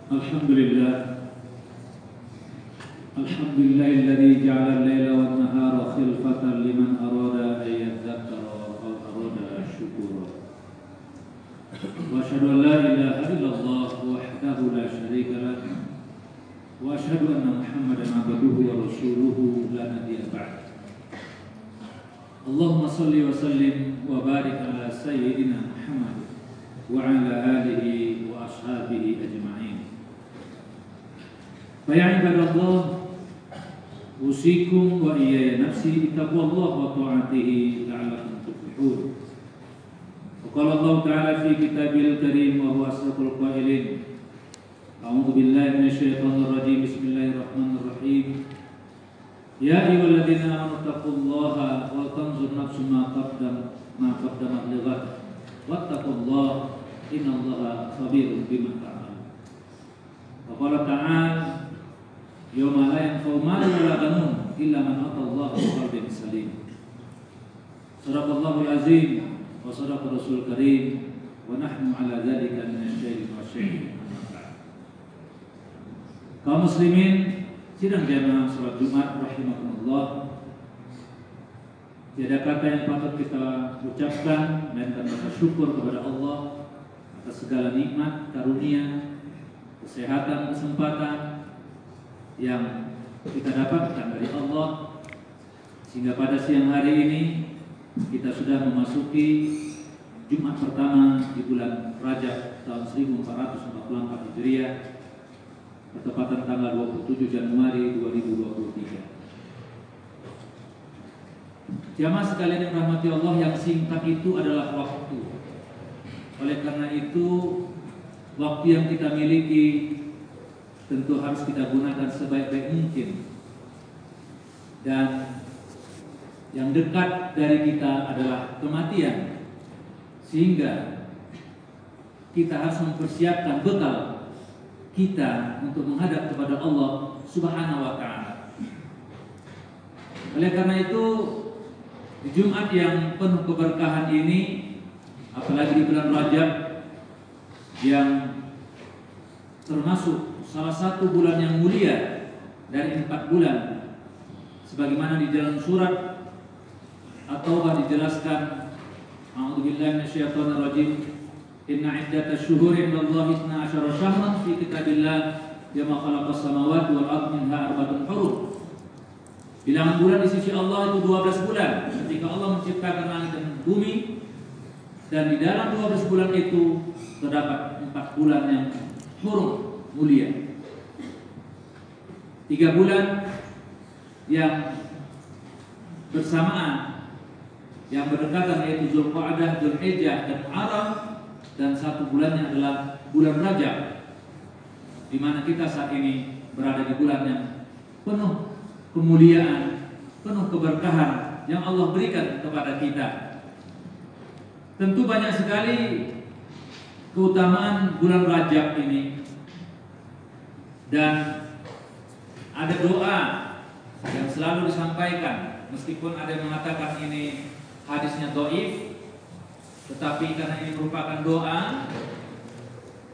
Alhamdulillah. Alhamdulillahilladzi ja'ala al-laila wan-nahara khilfatan liman arada an yadhakkara aw arada syukura. Wa asyhadu an la ilaha illallah wahdahu la syarika lah. Wa asyhadu anna Muhammadan abduhu wa rasuluhu la nabiyya ba'd. Allahumma shalli wa sallim wa barik ala sayyidina Muhammad wa ala alihi wa ashabihi ajma'in. Ya ibadallah, usikum wa iyaya nafsi taqwallah wa ta'atihi la'allakum tuflihun. Wa qala Allah ta'ala fi kitabil karim wa huwa asdaqul qailin. A'udzu billahi minasyaitonir rajim. Bismillahirrahmanirrahim. Ya ayyuhalladzina amanu taqullaha wa tanzur nafsum ma qaddamat lighad. Wattaqullaha innallaha khabirun bima ta'malun. Wa qala ta'ala Yawma la yanfa'u malun wala banun illa man atallaha biqalbin salim. Shadaqallahul azim wa shadaqa rasul karim wa nahnu ala dzalika minasyahidin wasyahidin. Kaum muslimin sidang jamaah salat Jumat rahimakumullah. Tiada kata yang patut kita ucapkan melainkan rasa syukur kepada Allah atas segala nikmat, karunia, kesehatan, kesempatan yang kita dapatkan dari Allah, sehingga pada siang hari ini kita sudah memasuki Jumat pertama di bulan Rajab tahun 1444 Hijriah, bertepatan tanggal 27 Januari 2023. Jamaah sekalian yang rahmati Allah, yang singkat itu adalah waktu. Oleh karena itu, waktu yang kita miliki tentu harus kita gunakan sebaik-baik mungkin. Dan yang dekat dari kita adalah kematian, sehingga kita harus mempersiapkan bekal kita untuk menghadap kepada Allah Subhanahu wa ta'ala. Oleh karena itu, di Jumat yang penuh keberkahan ini, apalagi di bulan Rajab yang termasuk salah satu bulan yang mulia dari 4 bulan, sebagaimana di dalam surat At-Taubah dijelaskan, a'udzubillahi minasyaitonir rajim, inna iddatash syuhuri indallahi 12 syahran fi kitabillah yawma khalaqas samawati wal ardi minha arba'atun hurum. Bilangan bulan di sisi Allah itu 12 bulan ketika Allah menciptakan langit dan bumi, dan di dalam 12 bulan itu terdapat 4 bulan yang hurum, mulia. 3 bulan yang bersamaan, yang berdekatan, yaitu Zulqa'dah, Dzulhijjah dan Muharram, dan 1 bulannya adalah bulan Rajab, di mana kita saat ini berada di bulan yang penuh kemuliaan, penuh keberkahan yang Allah berikan kepada kita. Tentu banyak sekali keutamaan bulan Rajab ini, dan ada doa yang selalu disampaikan, meskipun ada yang mengatakan ini hadisnya dhaif, tetapi karena ini merupakan doa,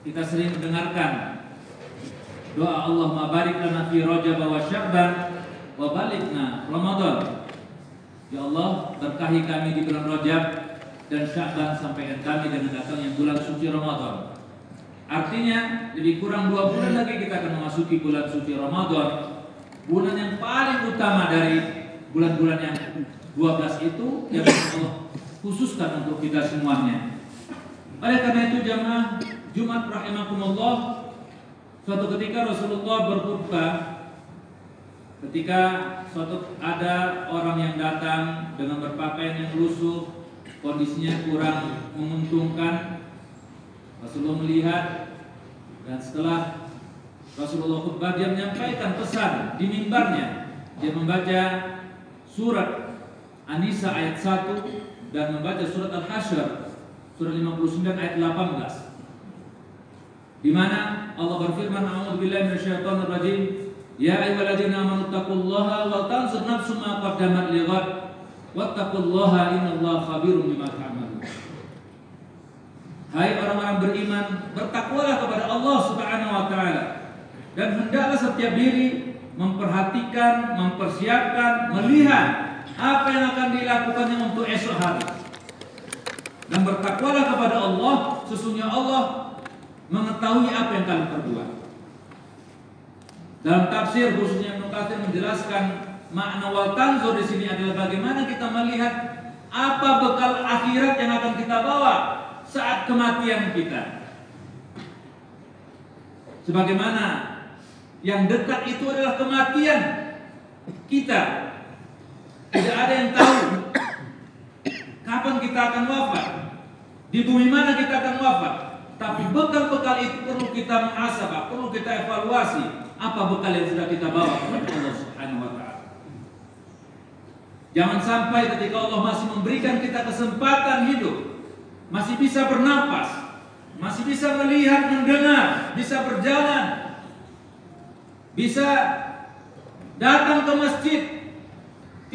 kita sering mendengarkan doa Allahumma barik lana fi Rajab wa Sya'ban wa balighna Ramadan. Ya Allah, berkahi kami di bulan Rajab dan Sya'ban, sampaikan kami dengan datangnya bulan suci Ramadan. Artinya lebih kurang 2 bulan lagi kita akan memasuki bulan suci Ramadan, bulan yang paling utama dari bulan-bulan yang 12 itu yang Allah khususkan untuk kita semuanya. Oleh karena itu jamaah Jumat rahimakumullah, suatu ketika Rasulullah berkhutbah, ketika ada orang yang datang dengan berpakaian yang lusuh, kondisinya kurang menguntungkan. Rasulullah melihat, dan setelah Rasulullah khutbah, dia menyampaikan pesan di mimbarnya. Dia membaca surat An-Nisa ayat 1 dan membaca surat Al-Hasyr surat 59 ayat 18, di mana Allah berfirman, a'udzubillahi minasyaitonir rajim, ya ayyuhalladzina amanu taqullaha wa tanzur nafsum ma qaddamat lighad wattaqullaha innallaha khabirum bima ta'malun. Hai orang-orang beriman, bertakwalah kepada Allah Subhanahu wa taala setiap diri memperhatikan, mempersiapkan, melihat apa yang akan dilakukannya untuk esok hari. Dan bertakwalah kepada Allah, sesungguhnya Allah mengetahui apa yang kalian perbuat. Dalam tafsir khususnya Ibnu Katsir menjelaskan makna wal tanzur di sini adalah bagaimana kita melihat apa bekal akhirat yang akan kita bawa saat kematian kita. Sebagaimana yang dekat itu adalah kematian kita. Tidak ada yang tahu kapan kita akan wafat, di bumi mana kita akan wafat. Tapi bekal-bekal itu perlu kita muhasabah, perlu kita evaluasi apa bekal yang sudah kita bawa kepada Allah Subhanahu wa taala. Jangan sampai ketika Allah masih memberikan kita kesempatan hidup, masih bisa bernapas, masih bisa melihat, mendengar, bisa berjalan, bisa datang ke masjid,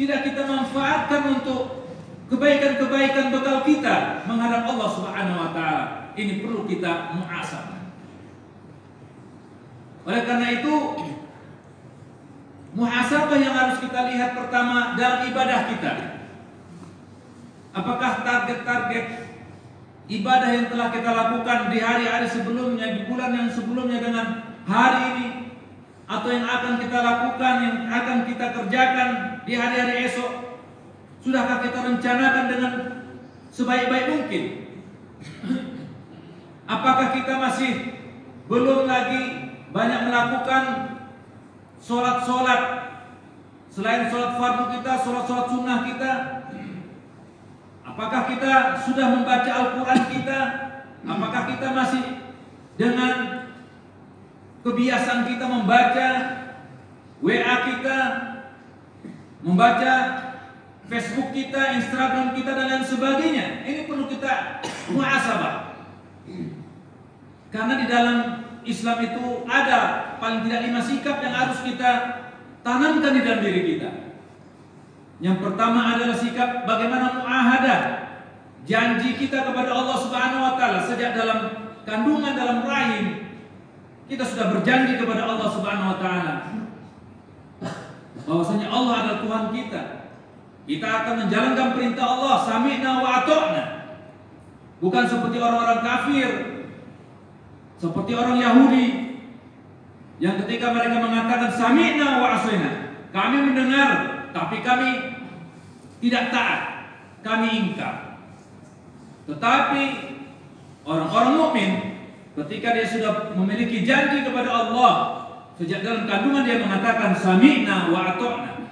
tidak kita manfaatkan untuk kebaikan-kebaikan bekal kita menghadap Allah Subhanahu wa taala. Ini perlu kita muhasabah. Oleh karena itu, muhasabah yang harus kita lihat pertama dalam ibadah kita. Apakah target-target ibadah yang telah kita lakukan di hari-hari sebelumnya, di bulan yang sebelumnya dengan hari ini, atau yang akan kita lakukan, yang akan kita kerjakan di hari-hari esok, sudahkah kita rencanakan dengan sebaik-baik mungkin? Apakah kita masih belum lagi banyak melakukan sholat-sholat selain sholat fardu kita, sholat-sholat sunnah kita? Apakah kita sudah membaca Al-Quran kita? Apakah kita masih dengan kebiasaan kita membaca WA kita, membaca Facebook kita, Instagram kita, dan lain sebagainya? Ini perlu kita muhasabah. Karena di dalam Islam itu ada paling tidak 5 sikap yang harus kita tanamkan di dalam diri kita. Yang pertama adalah sikap bagaimana muahadah, janji kita kepada Allah Subhanahu wa taala sejak dalam kandungan, dalam rahim. Kita sudah berjanji kepada Allah Subhanahu wa taala bahwasanya Allah adalah Tuhan kita. Kita akan menjalankan perintah Allah, sami'na wa ata'na. Bukan seperti orang-orang kafir, seperti orang Yahudi yang ketika mereka mengatakan sami'na wa asayna, kami mendengar tapi kami tidak taat, kami ingkar. Tetapi orang-orang mukmin ketika dia sudah memiliki janji kepada Allah, sejak dalam kandungan dia mengatakan sami'na wa ata'na,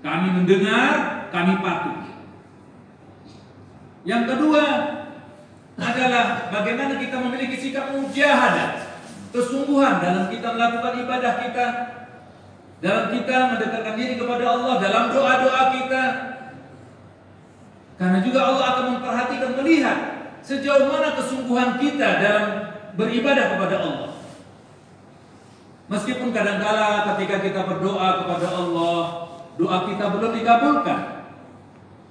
kami mendengar, kami patuh. Yang kedua adalah bagaimana kita memiliki sikap mujahadah, kesungguhan dalam kita melakukan ibadah kita, dalam kita mendekatkan diri kepada Allah, dalam doa-doa kita. Karena juga Allah akan memperhatikan, melihat sejauh mana kesungguhan kita dalam beribadah kepada Allah. Meskipun kadangkala ketika kita berdoa kepada Allah, doa kita belum dikabulkan,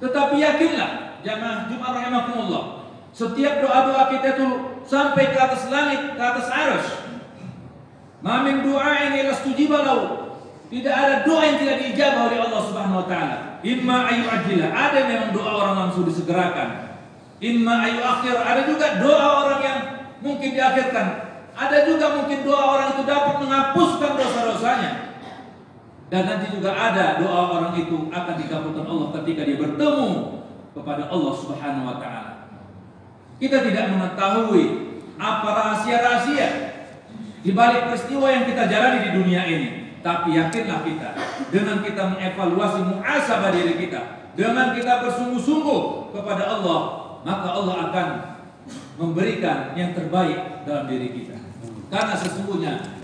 tetapi yakinlah jamaah Jumat rahimakumullah, setiap doa-doa kita itu sampai ke atas langit, ke atas arasy. Ma min du'ain illa stujiba lahu. Tidak ada doa yang tidak diijabah oleh Allah Subhanahu wa taala. Imma ayu ajila, ada memang doa orang langsung disegerakan. Imma ayu akhir, ada juga doa orang yang mungkin diakhirkan. Ada juga mungkin doa orang itu dapat menghapuskan dosa-dosanya. Dan nanti juga ada doa orang itu akan dikabulkan Allah ketika dia bertemu kepada Allah Subhanahu wa taala. Kita tidak mengetahui apa rahasia-rahasia di balik peristiwa yang kita jalani di dunia ini. Tapi yakinlah kita, dengan kita mengevaluasi muhasabah diri kita, dengan kita bersungguh-sungguh kepada Allah, maka Allah akan memberikan yang terbaik dalam diri kita. Karena sesungguhnya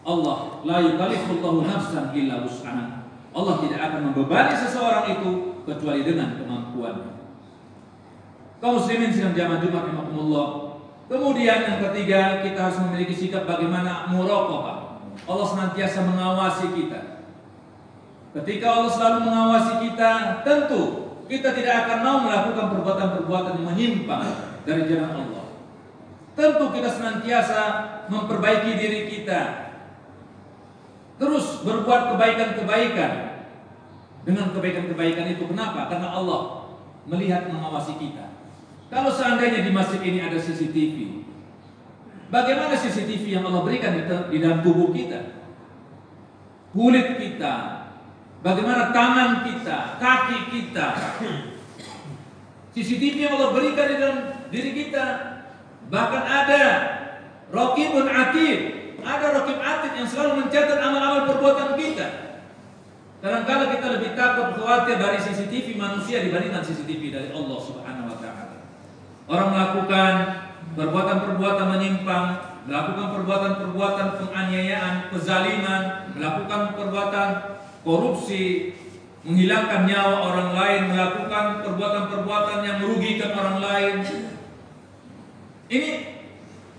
Allah la yukallifullahu nafsan illa wus'aha. Allah tidak akan membebani seseorang itu kecuali dengan kemampuannya. Kaum muslimin sidang jamaah Jumat rahimakumullah. Kemudian yang ketiga, kita harus memiliki sikap bagaimana muraqabah. Allah senantiasa mengawasi kita. Ketika Allah selalu mengawasi kita, tentu kita tidak akan mau melakukan perbuatan-perbuatan yang menyimpang dari jalan Allah. Tentu kita senantiasa memperbaiki diri kita. terus berbuat kebaikan-kebaikan. Dengan kebaikan-kebaikan itu kenapa? Karena Allah melihat, mengawasi kita. Kalau seandainya di masjid ini ada CCTV, bagaimana CCTV yang Allah berikan di dalam tubuh kita? Kulit kita, bagaimana tangan kita, kaki kita. CCTV yang Allah berikan di dalam diri kita. Bahkan ada Raqibun Atid, ada Raqib Atid yang selalu mencatat amal-amal perbuatan kita. Kadang-kadang kita lebih takut, khawatir dari CCTV manusia dibandingkan CCTV dari Allah Subhanahu wa Ta'ala. Orang melakukan perbuatan-perbuatan menyimpang, melakukan perbuatan-perbuatan penganiayaan, kezaliman, melakukan perbuatan korupsi, menghilangkan nyawa orang lain, melakukan perbuatan-perbuatan yang merugikan orang lain. Ini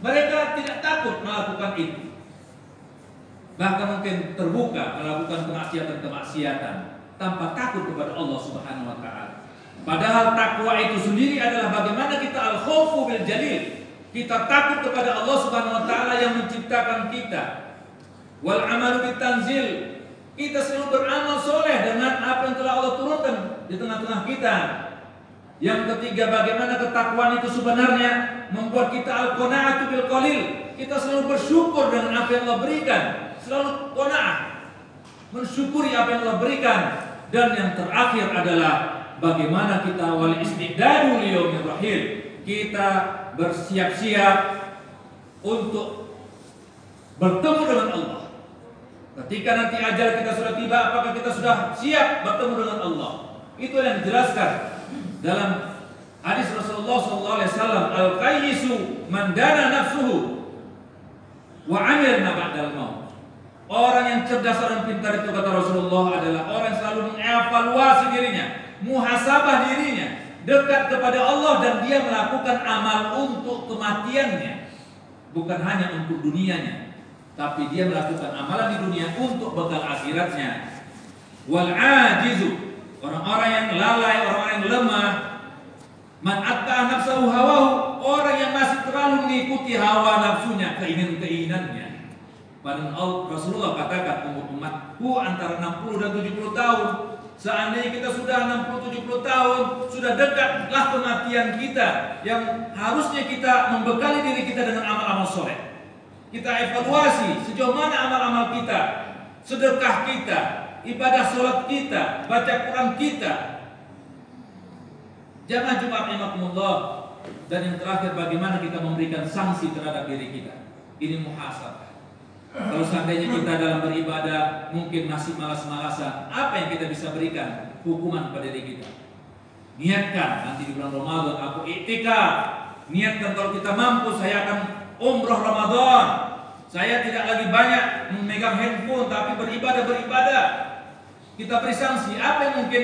mereka tidak takut melakukan itu. Bahkan mungkin terbuka melakukan kemaksiatan-kemaksiatan tanpa takut kepada Allah Subhanahu wa Ta'ala. Padahal takwa itu sendiri adalah bagaimana kita al-khawfu bil jalil. Kita takut kepada Allah Subhanahu wa Ta'ala yang menciptakan kita. Wal amalu bitanzil. Kita selalu beramal soleh dengan apa yang telah Allah turunkan di tengah-tengah kita. Yang ketiga, bagaimana ketakwaan itu sebenarnya membuat kita al-qanaatu bil qalil. Kita selalu bersyukur dengan apa yang Allah berikan. Selalu qanaah, mensyukuri apa yang Allah berikan. Dan yang terakhir adalah bagaimana kita wal istidadu liyaumir rahil. Kita bersiap-siap untuk bertemu dengan Allah. Ketika nanti ajal kita sudah tiba, apakah kita sudah siap bertemu dengan Allah? Itu yang dijelaskan dalam hadis Rasulullah SAW. Al-qayyisu man dana nafsuhu wa amil ma ba'dal maut. Orang yang cerdas, orang pintar itu kata Rasulullah adalah orang yang selalu mengevaluasi dirinya, muhasabah dirinya, dekat kepada Allah, dan dia melakukan amal untuk kematiannya, bukan hanya untuk dunianya, tapi dia melakukan amalan di dunia untuk bekal akhiratnya. Wal ajizu, orang-orang yang lalai, orang-orang yang lemah, man atta'a nafsahu hawahu, orang yang masih terlalu mengikuti hawa nafsunya, keinginan-keinginannya. Padahal Rasulullah katakan umatku antara 60 dan 70 tahun. Seandainya kita sudah 60-70 tahun, sudah dekatlah kematian kita, yang harusnya kita membekali diri kita dengan amal-amal soleh. Kita evaluasi sejauh mana amal-amal kita, sedekah kita, ibadah sholat kita, baca Quran kita. Jamaah Jumat rahimakumullah. Dan yang terakhir, bagaimana kita memberikan sanksi terhadap diri kita. Ini muhasabah. Kalau seandainya kita dalam beribadah mungkin masih malas-malasan, apa yang kita bisa berikan hukuman pada diri kita? Niatkan nanti di bulan Ramadan aku iktikaf. Niatkan kalau kita mampu saya akan umroh Ramadan. Saya tidak lagi banyak memegang handphone tapi beribadah. Kita beri sanksi apa yang mungkin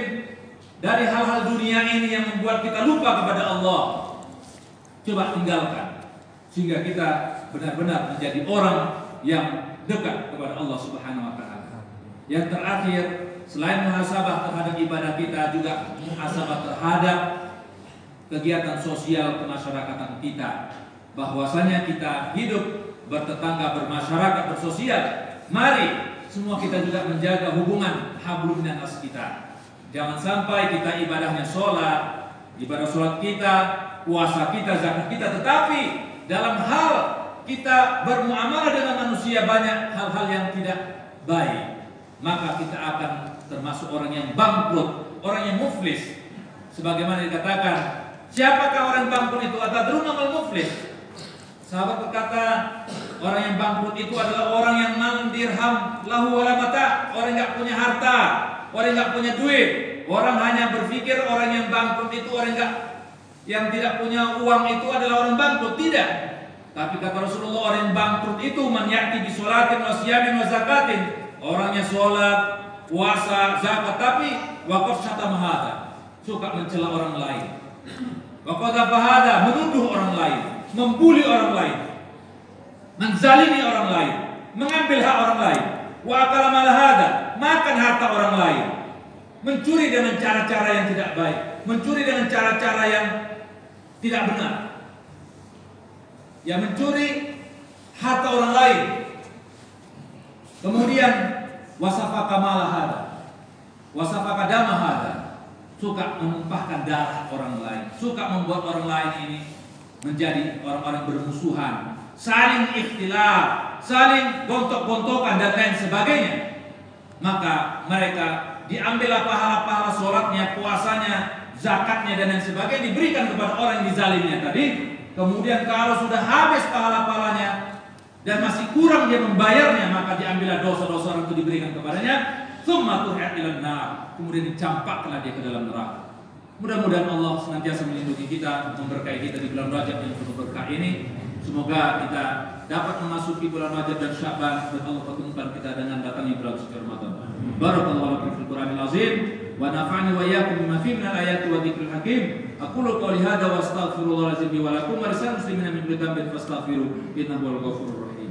dari hal-hal dunia ini yang membuat kita lupa kepada Allah. Coba tinggalkan sehingga kita benar-benar menjadi orang yang dekat kepada Allah Subhanahu wa Ta'ala. Yang terakhir, selain muhasabah terhadap ibadah kita, juga muhasabah terhadap kegiatan sosial kemasyarakatan kita. Bahwasanya kita hidup bertetangga, bermasyarakat, bersosial. Mari semua kita juga menjaga hubungan hablum minas kita. Jangan sampai kita ibadahnya sholat, ibadah sholat kita, puasa kita, zakat kita, tetapi dalam hal kita bermuamalah dengan manusia banyak hal-hal yang tidak baik, maka kita akan termasuk orang yang bangkrut, orang yang muflis. Sebagaimana dikatakan, siapakah orang bangkrut itu? Atadruna mal muflis? Sahabat berkata, orang yang bangkrut itu adalah orang yang man dirham lahu wala mata, orang yang tidak punya harta, orang yang tidak punya duit. Orang hanya berpikir orang yang bangkrut itu orang yang tidak punya uang itu adalah orang bangkrut. Tidak. Tapi kata Rasulullah, orang yang bangkrut itu man ya'ti bi sholatin wa siyamin wa zakatin. Orangnya sholat, puasa, zakat, tapi waqaf syatama hada, suka mencela orang lain. Waqadha hada, menuduh orang lain, membuli orang lain, menzalimi orang lain, mengambil hak orang lain. Wa akala mal hada, makan harta orang lain. Mencuri dengan cara-cara yang tidak baik, mencuri dengan cara-cara yang tidak benar. Ya, mencuri harta orang lain. Kemudian wasafaka mala hada, wasafaka dama hada, suka menumpahkan darah orang lain, suka membuat orang lain ini menjadi orang-orang bermusuhan, saling ikhtilaf, saling gontok-gontokan dan lain sebagainya. Maka mereka diambillah pahala-pahala sholatnya, puasanya, zakatnya dan lain sebagainya, diberikan kepada orang yang dizalimnya tadi. Kemudian kalau sudah habis pahala-pahalanya dan masih kurang dia membayarnya, maka diambillah dosa-dosa orang itu diberikan kepadanya. Tsumma tur'at ilan nar, kemudian dicampakkanlah dia ke dalam neraka. Mudah-mudahan Allah senantiasa melindungi kita, memberkahi kita di bulan Rajab yang penuh berkah ini. Semoga kita dapat memasuki bulan Rajab dan Sya'ban dan Allah pertemukan kita dengan datangnya bulan suci Ramadan. Barakallahu lakum fil Qur'anil azim wa nafa'ani wa iyyakum bima fihi minal ayati wa dzikril hakim. Aqulu qawli hadza wa astaghfirullahal azim li wa lakum wa lisal muslimina min kulli dhanbin fastaghfiruhu innahu huwal ghafurur rahim.